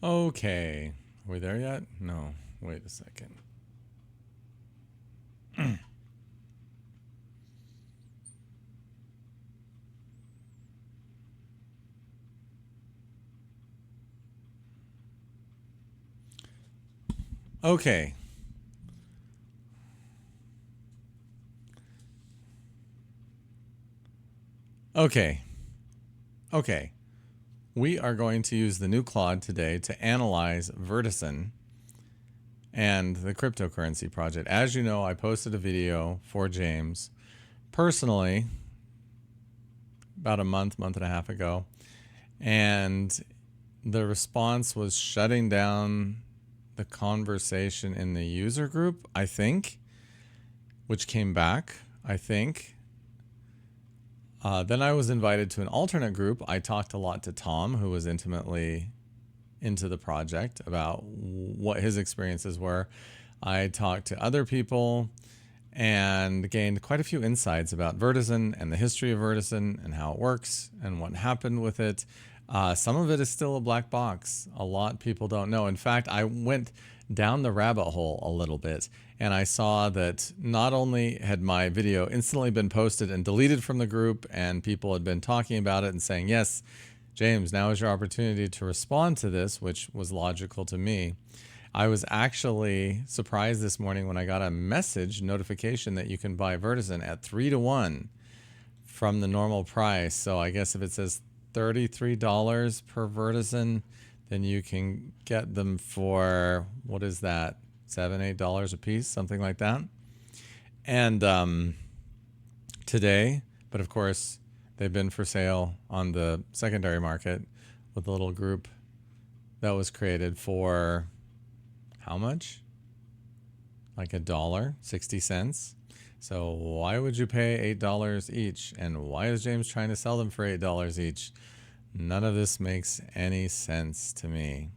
Okay. Are we there yet? No. Wait a second. Okay. Okay. Okay. We are going to use the new Claude today to analyze VTSN and the cryptocurrency project. As you know, I posted a video for James personally about a month and a half ago, and the response was shutting down the conversation in the user group, I think, which came back, I think. Then I was invited to an alternate group. I talked a lot to Tom, who was intimately into the project, about what his experiences were. I talked to other people and gained quite a few insights about VTSN and the history of VTSN and how it works and what happened with it. Some of it is still a black box. A lot of people don't know. In fact, I went down the rabbit hole a little bit, and I saw that not only had my video instantly been posted and deleted from the group, and people had been talking about it and saying, yes, James, now is your opportunity to respond to this, which was logical to me. I was actually surprised this morning when I got a message notification that you can buy VTSN at 3-to-1 from the normal price. So I guess if it says $33 per VTSN, then you can get them for, what is that, $7, $8 a piece, something like that. And today, but of course, they've been for sale on the secondary market with a little group that was created for how much? Like $1.60. So why would you pay $8 each? And why is James trying to sell them for $8 each? None of this makes any sense to me.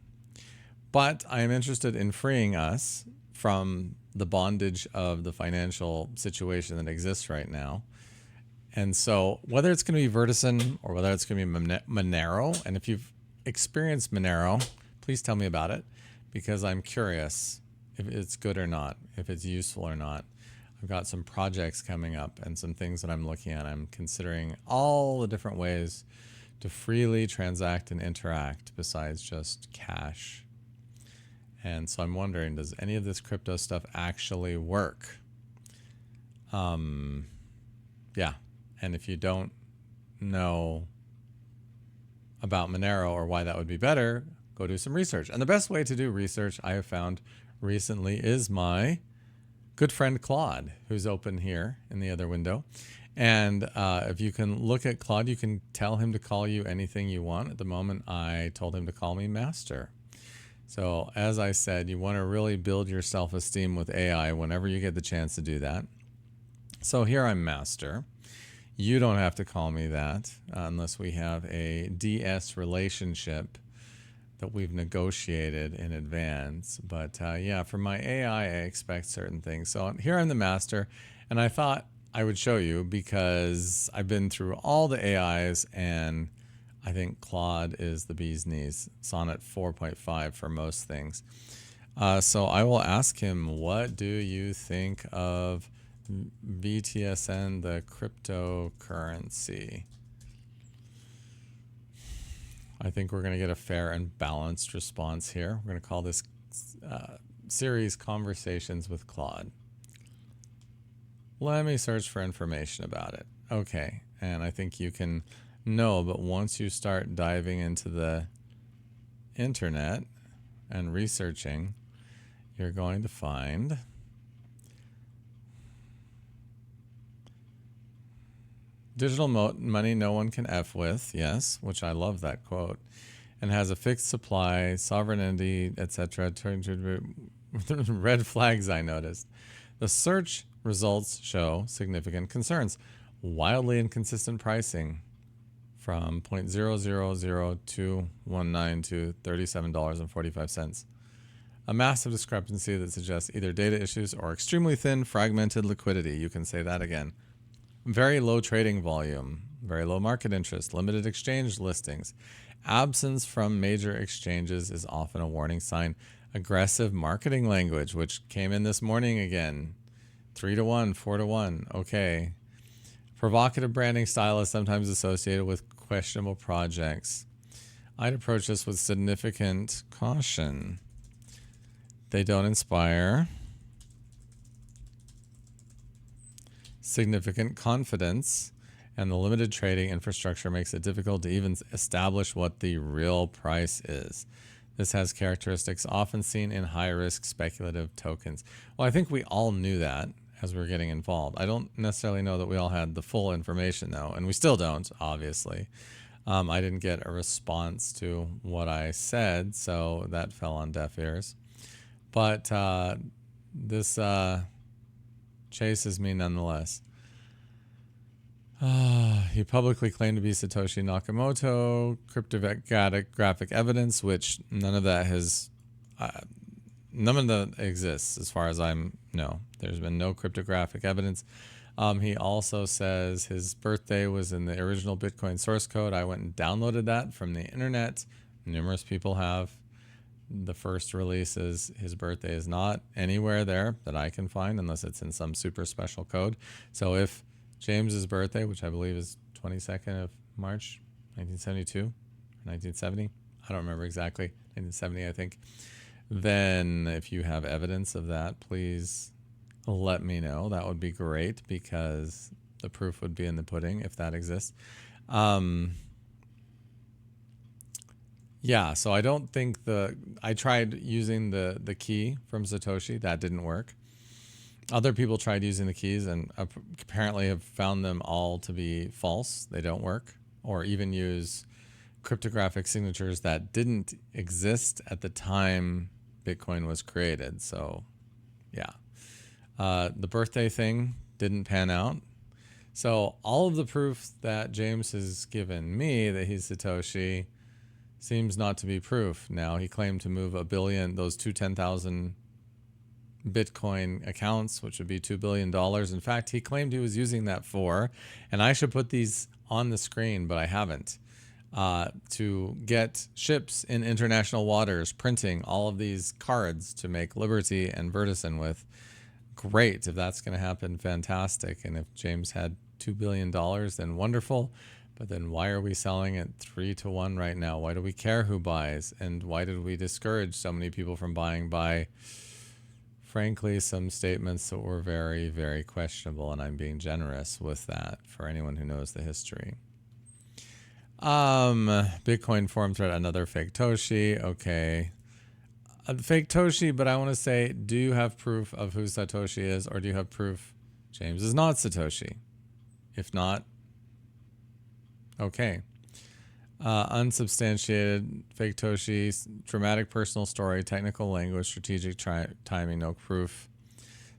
But I am interested in freeing us from the bondage of the financial situation that exists right now. And so whether it's going to be VTSN or whether it's going to be Monero, and if you've experienced Monero, please tell me about it, because I'm curious if it's good or not, if it's useful or not. I've got some projects coming up and some things that I'm looking at. I'm considering all the different ways to freely transact and interact besides just cash. And so I'm wondering, does any of this crypto stuff actually work? Yeah. And if you don't know about Monero or why that would be better, go do some research. And the best way to do research I have found recently is my good friend Claude, who's open here in the other window. And if you can look at Claude, you can tell him to call you anything you want. At the moment, I told him to call me Master. So as I said, you want to really build your self-esteem with AI whenever you get the chance to do that. So here I'm Master. You don't have to call me that unless we have a DS relationship that we've negotiated in advance. But yeah, for my AI, I expect certain things. So here I'm the Master, and I thought I would show you because I've been through all the AIs, and I think Claude is the bee's knees. Sonnet 4.5 for most things. So I will ask him, what do you think of VTSN, the cryptocurrency? I think we're going to get a fair and balanced response here. We're going to call this series Conversations with Claude. Let me search for information about it. Okay, and I think you can know, but once you start diving into the internet and researching, you're going to find digital money no one can F with, yes, which I love that quote, and has a fixed supply, sovereignty, etc. Red flags I noticed. The search results show significant concerns. Wildly inconsistent pricing from $0.000219 to $37.45. A massive discrepancy that suggests either data issues or extremely thin, fragmented liquidity. You can say that again. Very low trading volume. very low market interest, limited exchange listings. Absence from major exchanges is often a warning sign. Aggressive marketing language, which came in this morning again. 3 to 1, 4 to 1. Okay. Provocative branding style is sometimes associated with questionable projects. I'd approach this with significant caution. They don't inspire significant confidence, and the limited trading infrastructure makes it difficult to even establish what the real price is. This has characteristics often seen in high-risk speculative tokens. Well, I think we all knew that as we were getting involved. I don't necessarily know that we all had the full information, though, and we still don't, obviously. I didn't get a response to what I said, so that fell on deaf ears. But this chases me nonetheless. He publicly claimed to be Satoshi Nakamoto. Cryptographic evidence, which none of that exists as far as I'm know. There's been no cryptographic evidence. He also says his birthday was in the original Bitcoin source code. I went and downloaded that from the internet. Numerous people have. The first release is his birthday is not anywhere there that I can find unless it's in some super special code. So if James's birthday, which I believe is 22nd of March, 1972, 1970, I don't remember exactly, 1970 I think, then if you have evidence of that, please let me know. That would be great because the proof would be in the pudding if that exists. Yeah, so I don't think I tried using the key from Satoshi. That didn't work. Other people tried using the keys and apparently have found them all to be false. They don't work, or even use cryptographic signatures that didn't exist at the time Bitcoin was created. So, yeah. The birthday thing didn't pan out. So all of the proof that James has given me that he's Satoshi seems not to be proof. Now, he claimed to move 1 billion, those two 10,000 Bitcoin accounts, which would be $2 billion. In fact, he claimed he was using that for, and I should put these on the screen, but I haven't, to get ships in international waters, printing all of these cards to make Liberty and VTSN with. Great. If that's going to happen, fantastic. And if James had $2 billion, then wonderful. But then why are we selling at 3 to 1 right now? Why do we care who buys? And why did we discourage so many people from buying by, frankly, some statements that were very, very questionable? And I'm being generous with that for anyone who knows the history. Bitcoin forum thread, another fake Toshi. Okay. Fake Toshi, but I want to say, do you have proof of who Satoshi is, or do you have proof James is not Satoshi? If not, okay. Unsubstantiated, fake Toshi, dramatic personal story, technical language, strategic timing, no proof.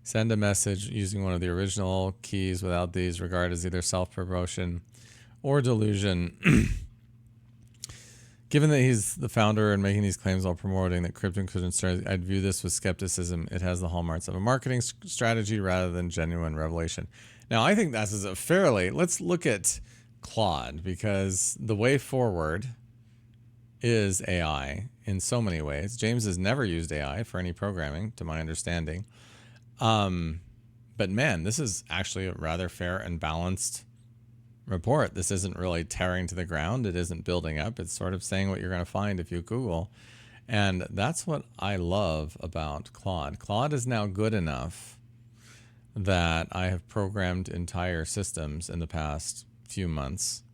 Send a message using one of the original keys without these, regarded as either self-promotion or delusion. Given that he's the founder and making these claims while promoting that crypto could start, I'd view this with skepticism. It has the hallmarks of a marketing strategy rather than genuine revelation. Now, I think that's a fairly, let's look at Claude, because the way forward is AI in so many ways. James has never used AI for any programming, to my understanding. But man, this is actually a rather fair and balanced report. This isn't really tearing to the ground. It isn't building up. It's sort of saying what you're going to find if you Google. And that's what I love about Claude. Claude is now good enough that I have programmed entire systems in the past few months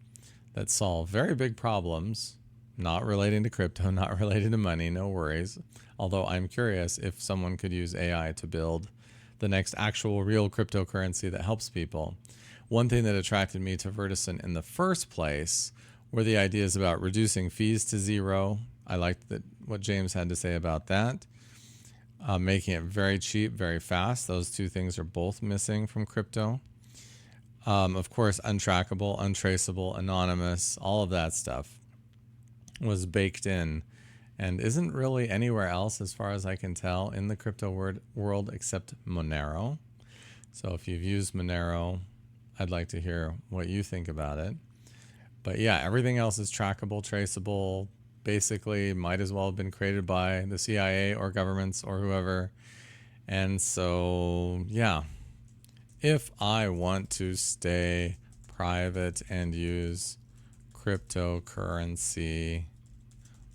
that solve very big problems, not relating to crypto, not related to money, no worries. Although I'm curious if someone could use AI to build the next actual real cryptocurrency that helps people. One thing that attracted me to VTSN in the first place were the ideas about reducing fees to zero. I liked what James had to say about that. Making it very cheap, very fast. Those two things are both missing from crypto. Of course, untrackable, untraceable, anonymous, all of that stuff was baked in and isn't really anywhere else, as far as I can tell, in the crypto world except Monero. So if you've used Monero, I'd like to hear what you think about it. But yeah, everything else is trackable, traceable. Basically, might as well have been created by the CIA or governments or whoever. And so, yeah, if I want to stay private and use cryptocurrency,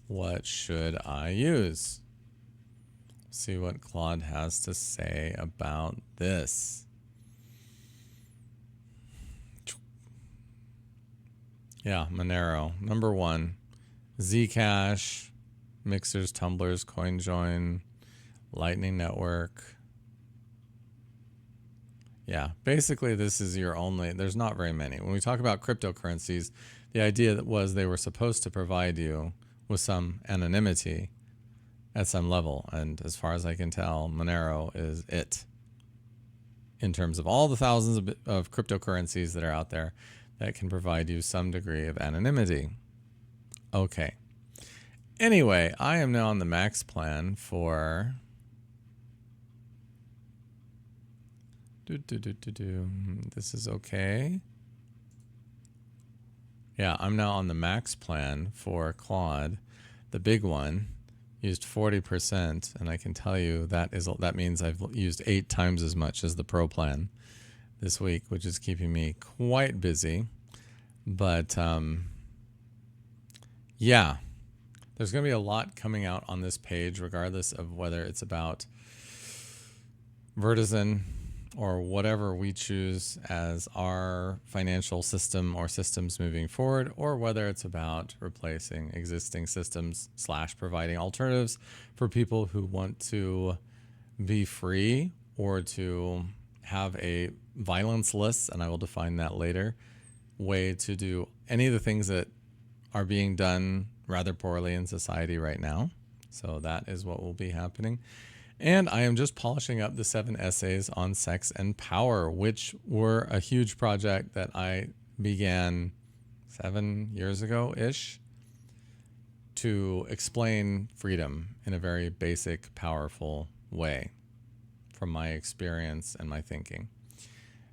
what should I use? See what Claude has to say about this. Yeah, Monero. Number 1, Zcash, Mixers, Tumblers, CoinJoin, Lightning Network. Yeah, basically this is your only, there's not very many. When we talk about cryptocurrencies, the idea was they were supposed to provide you with some anonymity at some level. And as far as I can tell, Monero is it in terms of all the thousands of cryptocurrencies that are out there that can provide you some degree of anonymity. Okay. Anyway, I am now on the max plan for this is okay. Yeah, I'm now on the max plan for Claude. The big one used 40%, and I can tell you that means I've used 8 times as much as the pro plan this week, which is keeping me quite busy. But yeah, there's going to be a lot coming out on this page, regardless of whether it's about VTSN or whatever we choose as our financial system or systems moving forward, or whether it's about replacing existing systems / providing alternatives for people who want to be free or to have a violence-less, and I will define that later, way to do any of the things that are being done rather poorly in society right now. So that is what will be happening. And I am just polishing up the 7 essays on sex and power, which were a huge project that I began 7 years ago-ish to explain freedom in a very basic, powerful way from my experience and my thinking.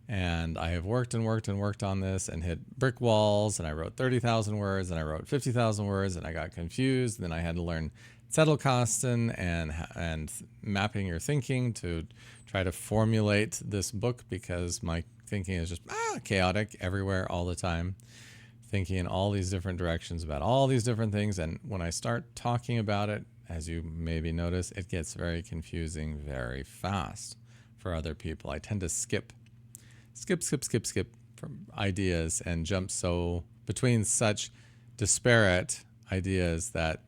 And I have worked and worked and worked on this and hit brick walls, and I wrote 30,000 words and I wrote 50,000 words and I got confused. Then I had to learn Zettelkasten and mapping your thinking to try to formulate this book, because my thinking is just chaotic everywhere all the time, thinking in all these different directions about all these different things. And when I start talking about it, as you maybe notice, it gets very confusing very fast for other people. I tend to skip from ideas and jump so between such disparate ideas that.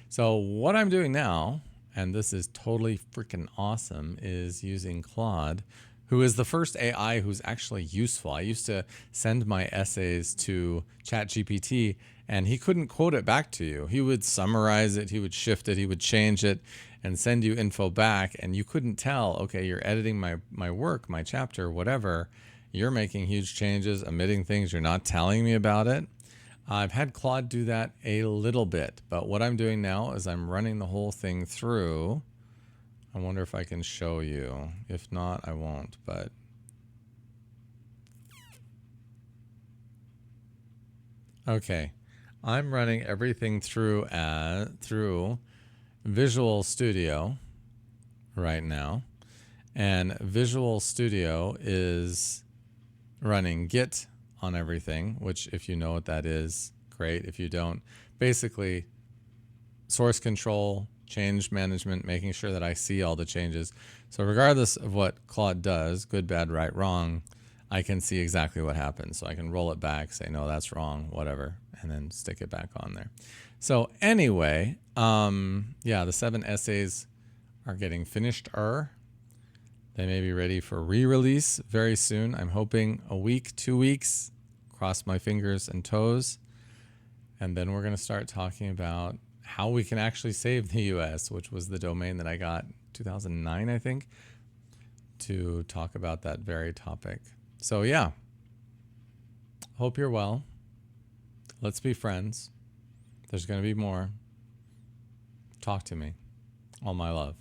So what I'm doing now, and this is totally freaking awesome, is using Claude, who is the first AI who's actually useful. I used to send my essays to ChatGPT and he couldn't quote it back to you. He would summarize it, he would shift it, he would change it and send you info back, and you couldn't tell, okay, you're editing my work, my chapter, whatever. You're making huge changes, omitting things, you're not telling me about it. I've had Claude do that a little bit, but what I'm doing now is I'm running the whole thing through. I wonder if I can show you. If not, I won't, but. Okay, I'm running everything through Visual Studio right now, and Visual Studio is running Git on everything, which if you know what that is, great. If you don't, basically source control, change management, making sure that I see all the changes. So regardless of what Claude does, good, bad, right, wrong, I can see exactly what happens. So I can roll it back, say, no, that's wrong, whatever, and then stick it back on there. So anyway, yeah, the 7 essays are getting finished. They may be ready for re-release very soon. I'm hoping a week, 2 weeks, cross my fingers and toes. And then we're going to start talking about how we can actually save the US, which was the domain that I got 2009, I think, to talk about that very topic. So yeah, hope you're well. Let's be friends. There's going to be more. Talk to me. All my love.